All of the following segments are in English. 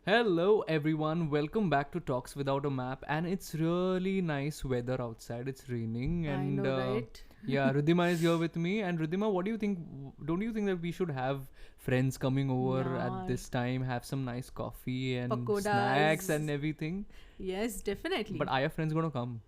Hello everyone, welcome back to Talks Without a Map, and it's really nice weather outside. It's raining, I and know, right? yeah, Ridhima is here with me. And Ridhima, what do you think? Don't you think that we should have friends coming over at Yeah, this time, have some nice coffee and snacks pakodas. and everything? Yes, But definitely. are your friends gonna come?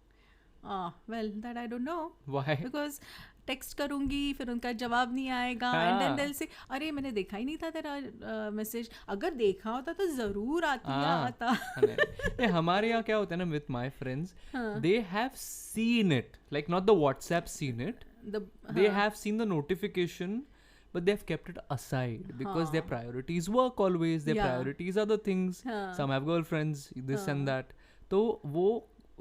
Well, that I don't know. Why? Because text करूंगी फिर उनका जवाब नहीं आएगा and then हाँ, दिल से अरे मैंने देखा ही नहीं था तेरा मैसेज अगर देखा होता तो ज़रूर आती या हाँ, आता नहीं नहीं, हमारे यहाँ क्या होता है ना विथ माई फ्रेंड्स हाँ they have seen it like not the WhatsApp seen it the they हाँ have seen the notification but they've kept it aside because their हाँ priorities work always, their या priorities other things, हाँ some have girlfriends, this and हाँ that. तो वो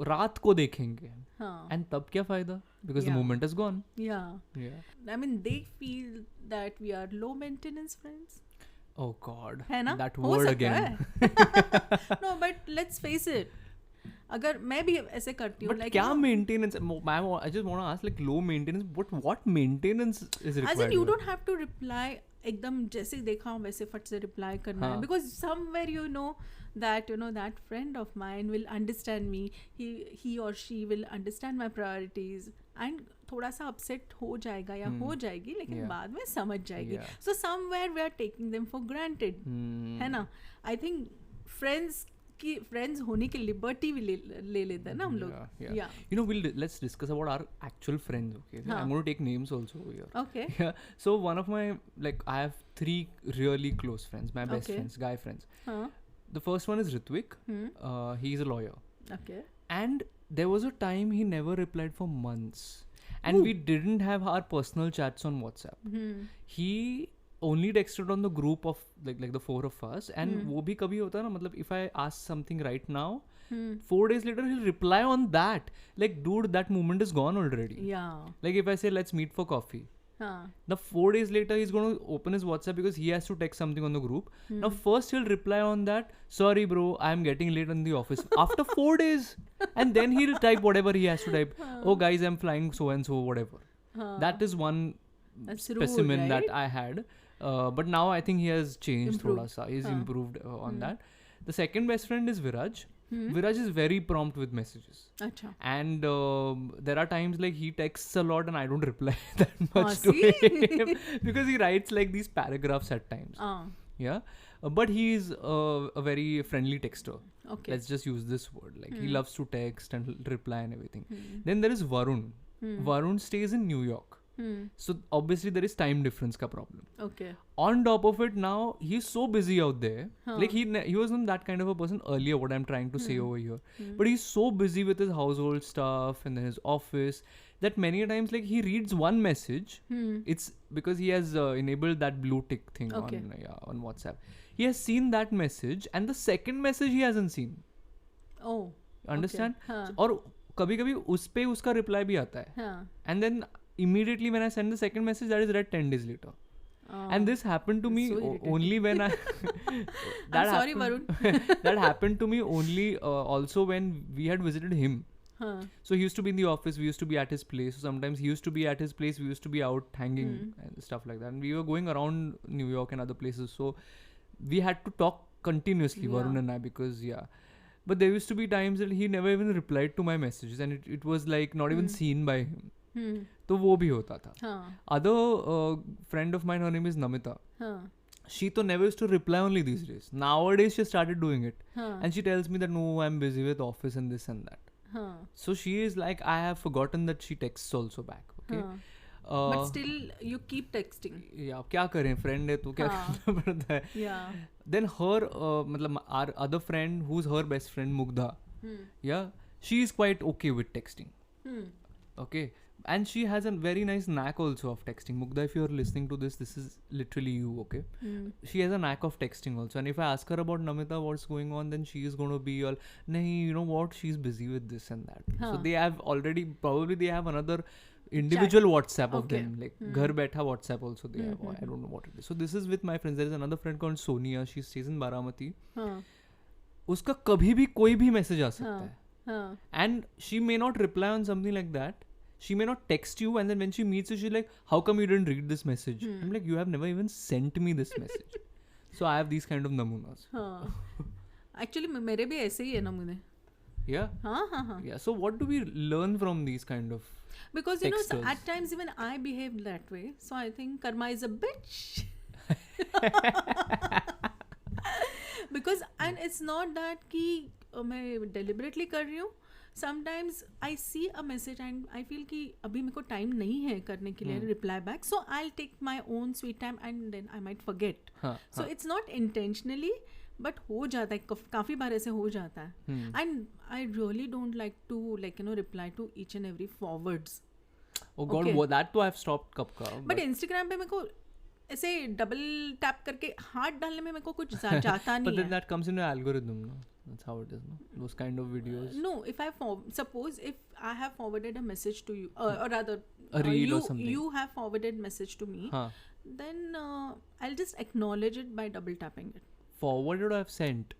रात को देखेंगे हाँ and तब क्या फायदा because the या moment is gone. या Yeah. I mean they feel that we are low maintenance friends Oh god, है ना that हो word सकता again. है no but let's face it अगर मैं भी ऐसे करती हूँ But लाइक क्या maintenance? I just want to ask like low maintenance. What maintenance is as in required you here? Don't have to reply एकदम जैसे देखा हो वैसे फट से रिप्लाई करना है हाँ. Because somewhere you know that friend of mine will understand me he और she will understand my priorities and थोड़ा सा अपसेट हो जाएगा या हो जाएगी लेकिन Yeah. बाद में समझ जाएगी Yeah. So somewhere we are taking them for granted है ना आई थिंक फ्रेंड्स की फ्रेंड्स होने की लिबर्टी भी ले लेते हैं ना हम लोग Yeah. या You know, let's discuss about our actual friends. Okay, हाँ. I'm going to take names also here. Okay Yeah. So one of my I have three really close friends, my best Okay. friends, guy friends. हाँ The first one is Ritwik. He's a lawyer, okay and there was a time he never replied for months, and we didn't have our personal chats on WhatsApp. He only texted on the group of like the four of us, and वो भी कभी होता है ना मतलब if I ask something right now, 4 days later he'll reply on that. Like dude, that moment is gone already. या Like if I say let's meet for coffee, हाँ now 4 days later he's going to open his WhatsApp because he has to text something on the group. Now first he'll reply on that, sorry bro, I'm getting late in the office. After 4 days, and then he'll type whatever he has to type. Oh guys, I'm flying so and so whatever. That is one That's rude, specimen right? that I had. But now I think he has changed Improved. thoda sa. He's Huh. improved on that. The second best friend is Viraj. Viraj is very prompt with messages. अच्छा And there are times like he texts a lot and I don't reply that much to see? him because he writes like these paragraphs at times. हाँ Yeah. But he's a very friendly texter. Okay Let's just use this word. Like he loves to text and reply and everything. Then there is Varun. Varun stays in New York. So obviously there is time difference ka problem. Okay On top of it, now he's so busy out there. Like he wasn't that kind of a person earlier. What I'm trying to say over here, but he's so busy with his household stuff and then his office that many a times like he reads one message. It's because he has enabled that blue tick thing Okay. on WhatsApp. He has seen that message, and the second message he hasn't seen. Oh Understand? हाँ और कभी कभी उस पे उसका reply भी आता है. हाँ And then immediately when I send the second message, that is read 10 days later. And this happened to me so irritating. only when I I'm sorry Varun that happened to me only also when we had visited him. हाँ So he used to be in the office, we used to be at his place. So sometimes he used to be at his place, we used to be out hanging and stuff like that. And we were going around New York and other places. So we had to talk continuously, Varun Yeah. and I, because But there used to be times that he never even replied to my messages, and it was like not even seen by him. तो वो भी होता था. हाँ Other friend of mine, her name is Namita. हाँ She to never used to reply only these days. Nowadays she started doing it, हाँ and she tells me that no, I'm busy with office and this and that. हाँ So she is like, I have forgotten that she texts also back. Okay. हाँ but still you keep texting Yeah, क्या करें, friend है तो क्या हाँ. करना पड़ता है. या Then her मतलब our other friend who's her best friend Mugdha. Yeah, she is quite okay with texting. Okay. And she has a very nice knack also of texting. Mugdha, if you're listening to this is literally you, okay? She has a knack of texting also. And if I ask her about Namita, what's going on, then she is going to be all, nahi, you know what, she's busy with this and that. So Huh. they have already, probably they have another individual WhatsApp of Okay. them. Like, ghar baitha WhatsApp also they have. I don't know what it is. So this is with my friends. There is another friend called Sonia. She stays in Baramati. हाँ उसका कभी भी कोई भी message आ सकता है. हाँ And she may not reply on something like that. She may not text you, and then when she meets you, she's like, how come you didn't read this message? I'm like, you have never even sent me this message. So I have these kind of namunas. हाँ actually मेरे भी ऐसे ही है ना मुझे. Yeah. हाँ. Yeah. So what do we learn from these kind of Because you know, texters? at times even I behave that way. So I think karma is a bitch. Because and it's not that कि मैं deliberately कर रही हूँ. Sometimes I see a message and I feel कि अभी मेरे को time नहीं है करने के लिए reply back. So I'll take my own sweet time and then I might forget. So it's not intentionally, but हो जाता है, काफ़ी बार ऐसे हो जाता है. And I really don't like to reply to each and every forwards. Oh God, Okay. that too I've stopped कब का. But Instagram पे मेरे को ऐसे डबल टैप करके हाथ डालने में मेरे को कुछ जाता But नहीं then है. that comes in your algorithm, no? That's how it is, no? Those kind of videos. No, if I suppose if I have forwarded a message to you, or rather, A reel or something. you have forwarded message to me, Huh. then I'll just acknowledge it by double tapping it. Forwarded or I've sent?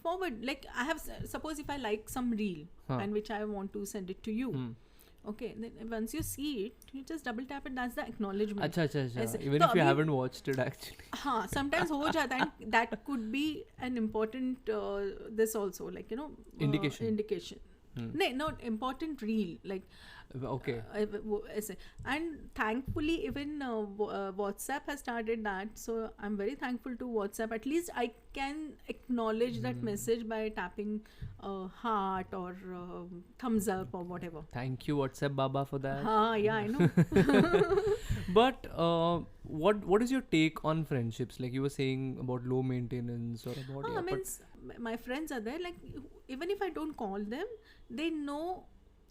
Forward, like I have suppose if I like some reel and which I want to send it to you. Okay, then once you see it, you just double tap it. That's the acknowledgement. अच्छा. ऐसे. Even तो if you अभी- haven't watched it actually. हाँ, sometimes हो जाता है. And that could be an important this also, like Indication. indication. नहीं, not important reel, like Okay. वो ऐसे. And thankfully even WhatsApp has started that, so I'm very thankful to WhatsApp. At least I can acknowledge that message by tapping heart or thumbs up or whatever. Thank you WhatsApp Baba for that. हाँ, yeah, I know. But what is your take on friendships? Like you were saying about low maintenance or about I mean, my friends are there. Like even if I don't call them, they know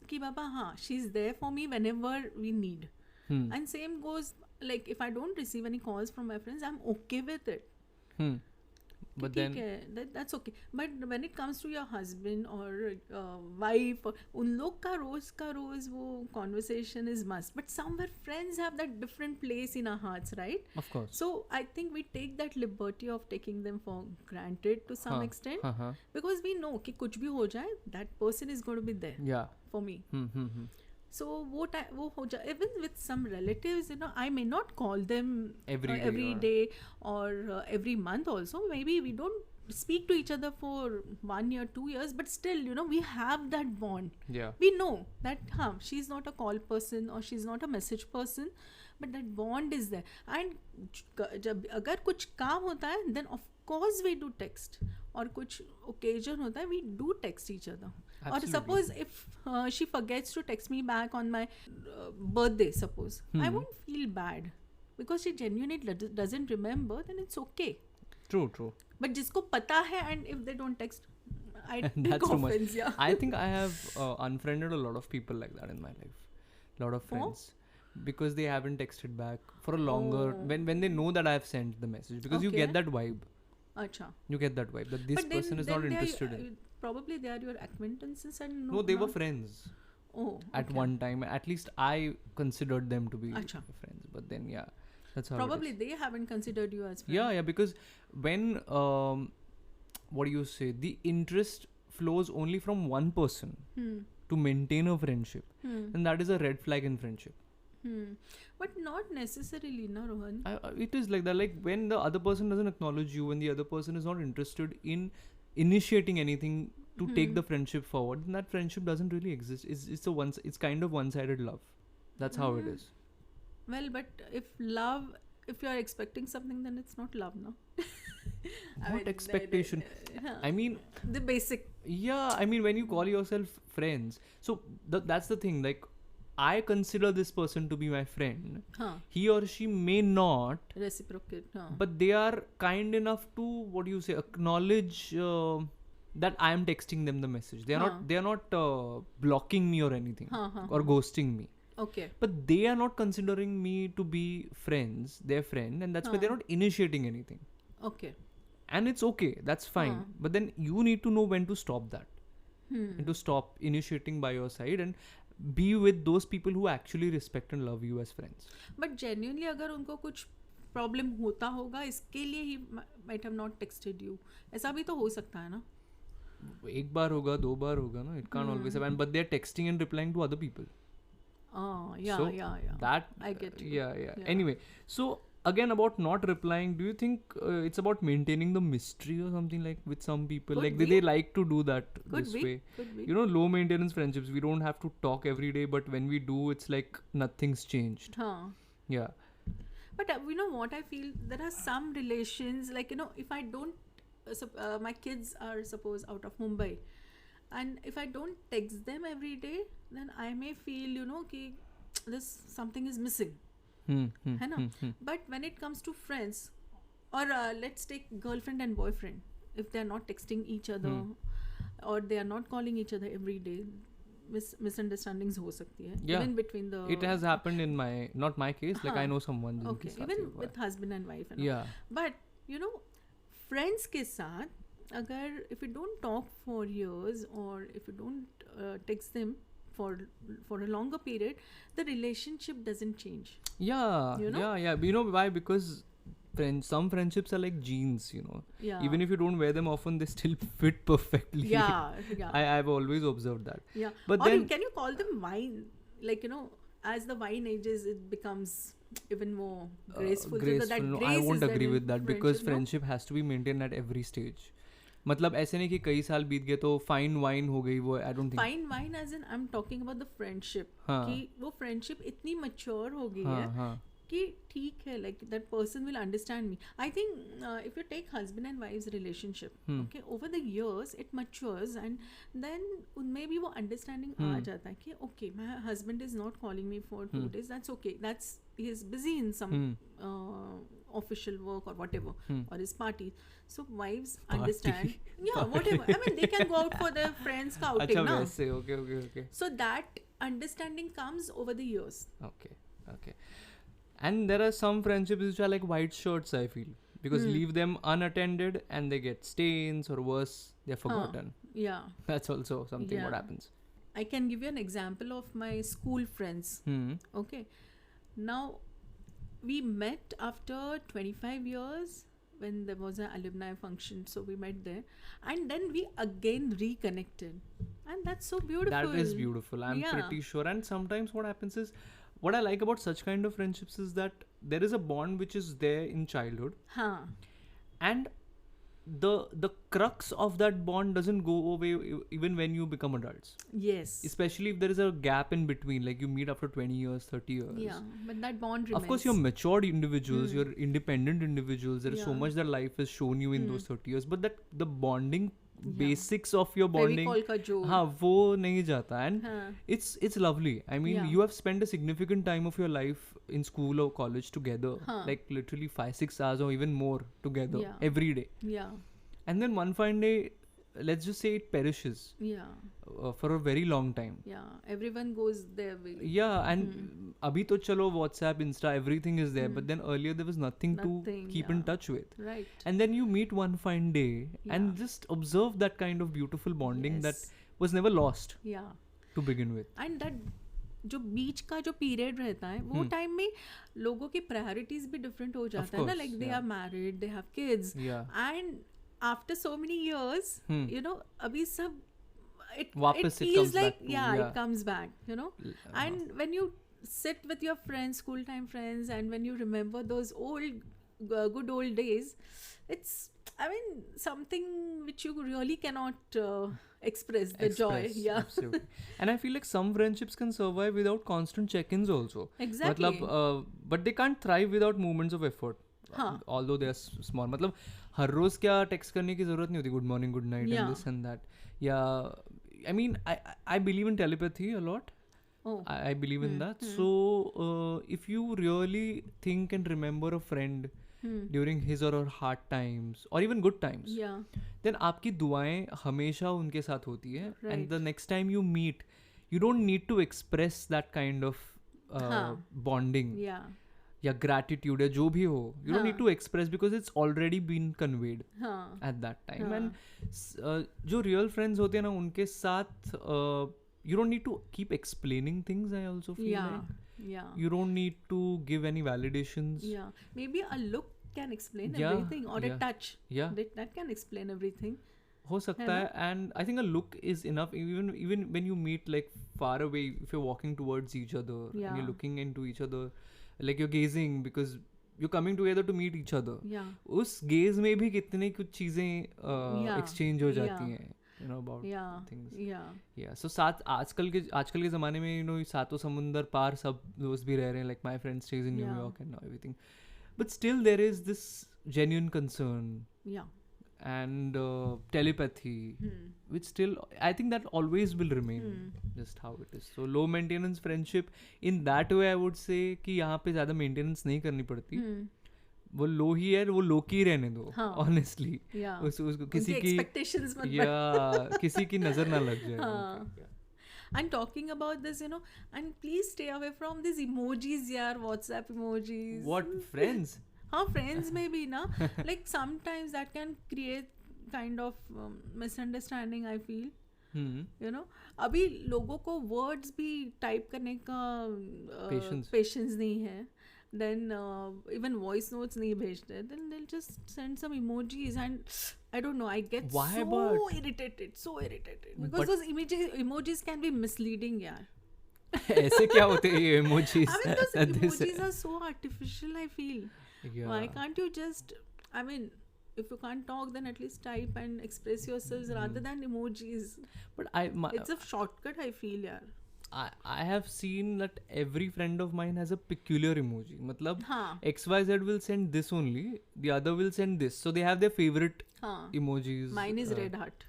कि बाबा हाँ, she's there for me whenever we need. And same goes, like if I don't receive any calls from my friends, I'm okay with it. But ठीक then है, that's okay. But when it comes to your husband or wife, उन लोग का रोज वो conversation is must. But somewhere friends have that different place in our hearts, right? of course. So I think we take that liberty of taking them for granted to some extent, because we know कि कुछ भी हो जाए, that person is going to be there Yeah. for me. So वो हो जाए. Even with some relatives, I may not call them every day or every month also. Maybe we don't speak to each other for 1 year, 2 years, but still, we have that bond. Yeah. We know that she's not a call person or she's not a message person, but that bond is there. And जब अगर कुछ काम होता है, then of course we do text. और कुछ occasion होता है, we do text each other. Or suppose if she forgets to text me back on my birthday, suppose, I won't feel bad because she genuinely doesn't remember, then it's okay. True. But जिसको पता है, and if they don't text, I take That's too much. offense. Yeah. I think I have unfriended a lot of people like that in my life. A lot of friends. Because they haven't texted back for a longer, when they know that I have sent the message, because you get that vibe. Acha. You get that vibe that this But then- person is then not they are- interested in. Probably they are your acquaintances and No, they were friends Oh, at okay. one time. At least I considered them to be Acha. friends. But then that's how Probably it is. they haven't considered you as friend. Yeah, because when what do you say? The interest flows only from one person to maintain a friendship, and that is a red flag in friendship. But not necessarily, na Rohan. It is like that. Like when the other person doesn't acknowledge you, when the other person is not interested in initiating anything to take the friendship forward, then that friendship doesn't really exist. It's kind of one-sided love. That's how it is. Well, but if you are expecting something, then it's not love, no? What expectation? I mean, the basic. yeah, I mean, when you call yourself friends, so that's the thing. Like, I consider this person to be my friend. He or she may not, Reciprocate. but they are kind enough to acknowledge that I am texting them the message. They are not blocking me or anything or ghosting me. Okay. But they are not considering me to be their friend, and that's why they're not initiating anything. Okay. And it's okay, that's fine. But then you need to know when to stop that. And to stop initiating by your side and be with those people who actually respect and love you as friends. But genuinely, अगर उनको कुछ problem होता होगा, इसके लिए ही might have not texted you. ऐसा भी तो हो सकता है ना? एक बार होगा, दो बार होगा ना. It can't always happen. But they're texting and replying to other people. Yeah. That I get you. Yeah. Anyway, so again, about not replying, do you think it's about maintaining the mystery or something, like with some people? Could Like be. they like to do that Could this be. way. Could be. You know, low maintenance friendships. We don't have to talk every day, but when we do, it's like nothing's changed. Huh. Yeah. But you know what I feel? There are some relations, like, you know, if I don't, my kids are suppose out of Mumbai, and if I don't text them every day, then I may feel, you know, कि this something is missing. है ना? But when it comes to friends, or let's take girlfriend and boyfriend, if they are not texting each other, or they are not calling each other every day, misunderstandings हो सकती है. Yeah. Even between the. It has happened in not my case. Like I know someone. जिनके Okay. साथ Even ये हुआ with husband and wife. है. Yeah. But you know, friends के साथ अगर if you don't talk for years, or if you don't text them for a longer period, the relationship doesn't change. Yeah. You know? Yeah. You know why? Because some friendships are like jeans. You know. Yeah. Even if you don't wear them often, they still fit perfectly. Yeah. I've always observed that. Yeah. But or then can you call them wine? Like, you know, as the wine ages, it becomes even more graceful. graceful. So that No, grace I won't is agree there with in that because no? friendship has to be maintained at every stage. मतलब ऐसे नहीं कि कई साल बीत गए तो fine wine हो गई वो. I don't think. Fine wine, as in I'm talking about the friendship. हाँ. कि वो friendship इतनी mature हो गई हाँ, है हाँ. कि ठीक है, like that person will understand me. I think if you take husband and wives relationship, okay, over the years it matures, and then उनमें भी वो understanding आ जाता है कि okay, my husband is not calling me for 2 days, that's okay, that's he is busy in some official work or whatever, or his party. So wives understand, yeah, whatever. I mean, they can go out for their friends का outing अच्छा ना. वैसे okay. So that understanding comes over the years. Okay. And there are some friendships which are like white shirts, I feel, because leave them unattended and they get stains, or worse, they're forgotten. Yeah. That's also something what Yeah. happens. I can give you an example of my school friends. Okay. Now, we met after 25 years when there was an alumni function. So we met there. And then we again reconnected. And that's so beautiful. That is beautiful. I'm pretty sure. And sometimes what happens is, what I like about such kind of friendships is that there is a bond which is there in childhood. Huh. And the crux of that bond doesn't go away even when you become adults. Yes. Especially if there is a gap in between, like you meet after 20 years, 30 years. Yeah, but that bond remains. Of course, you're matured individuals, you're independent individuals. There is so much that life has shown you in those 30 years. But that the bonding basics of your bonding, Fevicol का जो. हाँ वो नहीं जाता. And हाँ. it's lovely. I mean, you have spent a significant time of your life in school or college together, like literally 5-6 hours or even more together every day. Yeah. And then one fine day, let's just say it perishes. Yeah. For a very long time. Yeah. Everyone goes their way. Yeah, and abhi to chalo WhatsApp, Insta, everything is there. But then earlier there was nothing to keep in touch with. Right. And then you meet one fine day and just observe that kind of beautiful bonding that was never lost. Yeah. To begin with. And that जो बीच का जो period रहता है वो time में लोगों की priorities भी डिफरेंट हो जाता है ना. Like they are married, they have kids, and after so many years you know अभी सब it feels like it comes back, you know. And when you sit with your friends, school time friends, and when you remember those old good old days, it's, I mean, something which you really cannot express the joy. Yeah, absolutely. And I feel like some friendships can survive without constant check-ins also. Exactly. But they can't thrive without moments of effort. Although they are small. मतलब हर रोज क्या text करने की जरूरत नहीं होती. Good morning, good night, and this and that. Yeah, I mean, I believe in telepathy a lot. I believe in that. So if you really think and remember a friend during his or her hard times or even good times, then आपकी दुआएं हमेशा उनके साथ होती है. And the next time you meet, you don't need to express that kind of bonding. या gratitude या जो भी हो, you don't need to express because it's already been conveyed at that time. And जो real friends होते हैं ना उनके साथ you don't need to keep explaining things. I also feel like you don't need to give any validations. Maybe a look can explain everything, or a touch that can explain everything. हो सकता है. And I think a look is enough. Even when you meet like far away, if you're walking towards each other and you're looking into each other, like you're gazing, because you're coming together to meet each other. Yeah. उस gaze में भी कितने कुछ चीज़ें Yeah. exchange हो जाती Yeah. हैं, you know, about Yeah. things. Yeah. Yeah, so साथ आजकल के ज़माने में, you know, सातों समुंदर पार सब दोस्त भी रह रहे हैं, like my friend stays in New Yeah. York and now everything, but still there is this genuine concern Yeah. and telepathy, which still I think that always will remain just how it is. So low maintenance friendship in that way, I would say कि यहाँ पे ज़्यादा maintenance नहीं करनी पड़ती, वो लो ही है, वो लो की रहने दो, honestly. Yeah. उसको किसी उनके की expectations मत या किसी की नजर ना लग जाए. हाँ. And talking about this, you know, and please stay away from these emojis, yaar, WhatsApp emojis. What, friends? हाँ, friends में भी ना, like sometimes that can create kind of misunderstanding, I feel. You know, अभी लोगों को words भी type करने का patience नहीं है. Then even voice notes नहीं भेजते, then they'll just send some emojis and I don't know, I get so irritated because those emojis can be misleading, yaar. ऐसे क्या होते हैं ये emojis? I mean, those emojis are so artificial, I feel. Yeah. Why can't you just, I mean, if you can't talk, then at least type and express yourselves rather than emojis. But it's a shortcut, I feel, yaar. I have seen that every friend of mine has a peculiar emoji. मतलब XYZ will send this only, the other will send this. So they have their favorite emojis. Mine is red heart.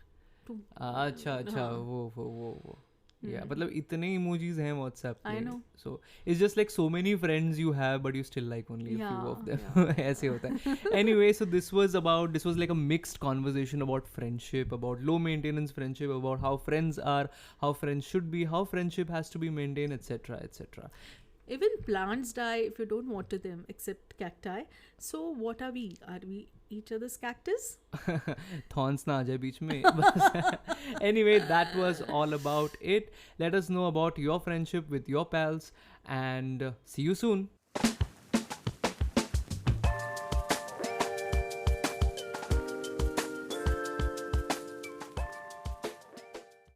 अच्छा वो. Yeah, मतलब इतने emojis हैं WhatsApp पे. I know. So it's just like so many friends you have, but you still like only a few of them. ऐसे होता है. Anyway, so this was like a mixed conversation about friendship, about low maintenance friendship, about how friends are, how friends should be, how friendship has to be maintained, etc., etc. Even plants die if you don't water them, except cacti. So what are we? Are we each other's cactus? Thorns na aa jaye beech mein. Anyway, that was all about it. Let us know about your friendship with your pals and see you soon.